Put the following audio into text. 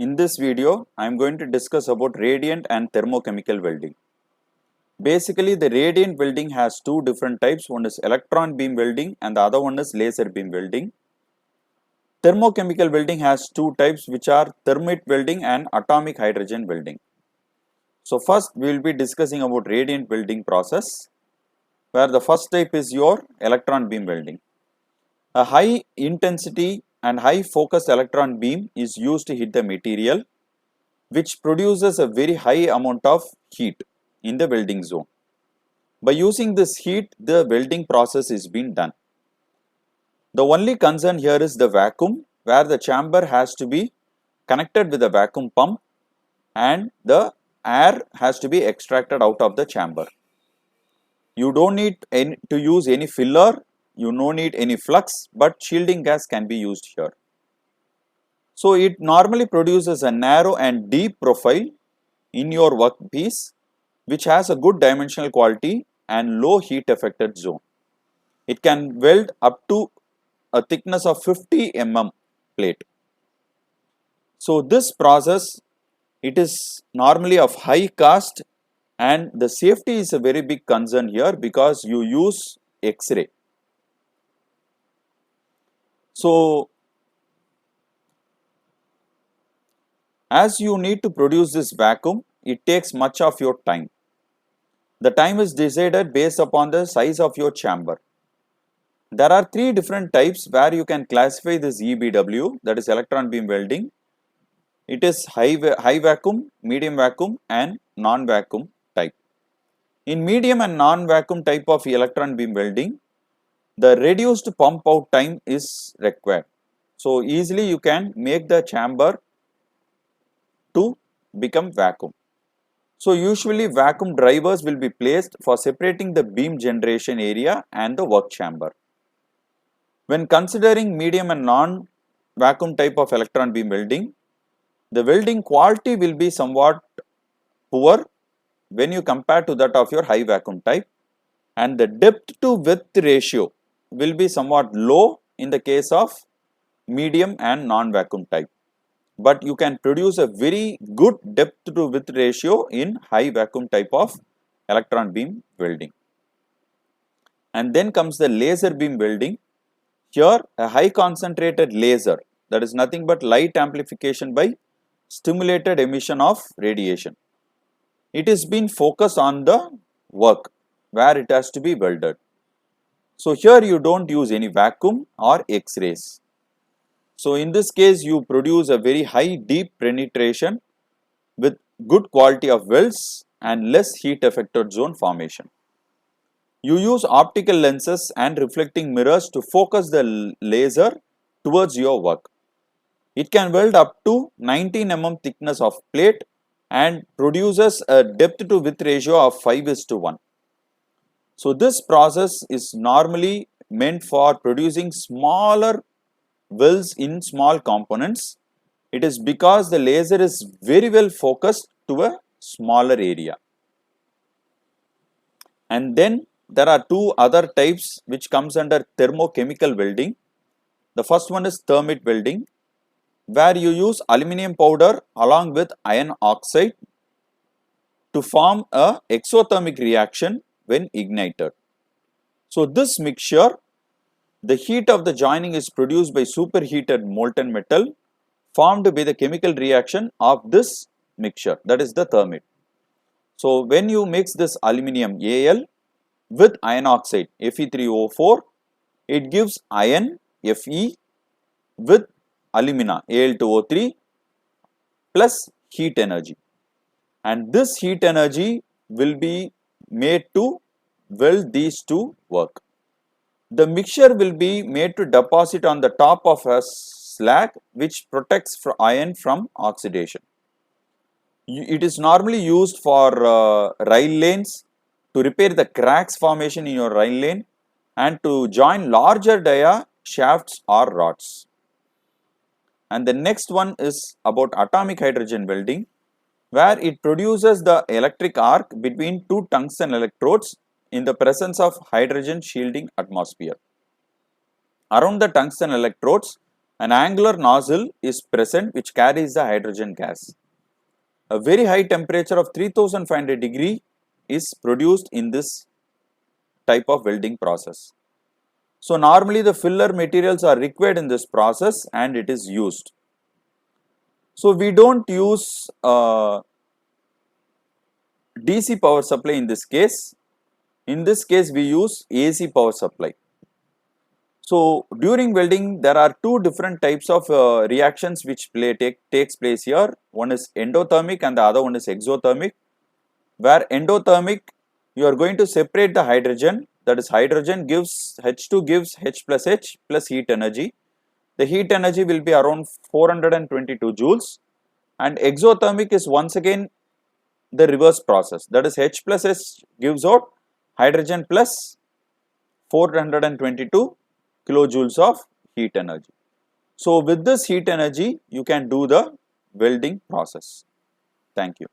In this video, I am going to discuss about radiant and thermochemical welding. Basically, the radiant welding has two different types. One is electron beam welding and the other one is laser beam welding. Thermochemical welding has two types, which are thermite welding and atomic hydrogen welding. So first, we will be discussing about radiant welding process, where the first type is your electron beam welding. A high intensity and high focus electron beam is used to hit the material, which produces a very high amount of heat in the welding zone. By using this heat, the welding process is being done. The only concern here is the vacuum, where the chamber has to be connected with a vacuum pump and the air has to be extracted out of the chamber. You don't need to use any filler, you don't need any flux, but shielding gas can be used here. So it normally produces a narrow and deep profile in your workpiece, which has a good dimensional quality and low heat affected zone. It can weld up to a thickness of 50 mm plate. So this process, it is normally of high cost, and the safety is a very big concern here because you use X-ray. So as you need to produce this vacuum, it takes much of your time. The time is decided based upon the size of your chamber. There are three different types where you can classify this EBW, that is electron beam welding. It is high vacuum, medium vacuum and non-vacuum type. In medium and non-vacuum type of electron beam welding, the reduced pump out time is required. So easily you can make the chamber to become vacuum. So usually vacuum drivers will be placed for separating the beam generation area and the work chamber. When considering medium and non-vacuum type of electron beam welding, the welding quality will be somewhat poor when you compare to that of your high vacuum type, and the depth to width ratio will be somewhat low in the case of medium and non-vacuum type. But you can produce a very good depth to width ratio in high vacuum type of electron beam welding. And then comes the laser beam welding. Here a high concentrated laser, that is nothing but light amplification by stimulated emission of radiation. It is been focused on the work where it has to be welded. So here you don't use any vacuum or X-rays. So in this case you produce a very high deep penetration with good quality of welds and less heat affected zone formation. You use optical lenses and reflecting mirrors to focus the laser towards your work. It can weld up to 19 mm thickness of plate and produces a depth to width ratio of 5:1. So this process is normally meant for producing smaller welds in small components. It is because the laser is very well focused to a smaller area. And then there are two other types which comes under thermochemical welding. The first one is thermite welding, where you use aluminum powder along with iron oxide to form a exothermic reaction when ignited. So this mixture, the heat of the joining is produced by superheated molten metal formed by the chemical reaction of this mixture, that is the thermite. So when you mix this aluminum Al with iron oxide Fe3O4, it gives iron Fe with alumina Al2O3 plus heat energy, and this heat energy will be made to weld these two work. The mixture will be made to deposit on the top of a slag which protects iron from oxidation. It is normally used for rail lanes, to repair the cracks formation in your rail lane and to join larger dia shafts or rods. And the next one is about atomic hydrogen welding, where it produces the electric arc between two tungsten electrodes in the presence of hydrogen shielding atmosphere. Around the tungsten electrodes, an angular nozzle is present which carries the hydrogen gas. A very high temperature of 3500 degree is produced in this type of welding process. So normally the filler materials are required in this process and it is used. So we don't use DC power supply in this case. In this case we use AC power supply. So during welding there are two different types of reactions which takes place here. One is endothermic and the other one is exothermic. Where endothermic, you are going to separate the hydrogen, that is hydrogen gives H2 gives H plus heat energy. The heat energy will be around 422 joules, and exothermic is once again the reverse process, that is H plus H gives out hydrogen plus 422 kilojoules of heat energy. So with this heat energy you can do the welding process. Thank you.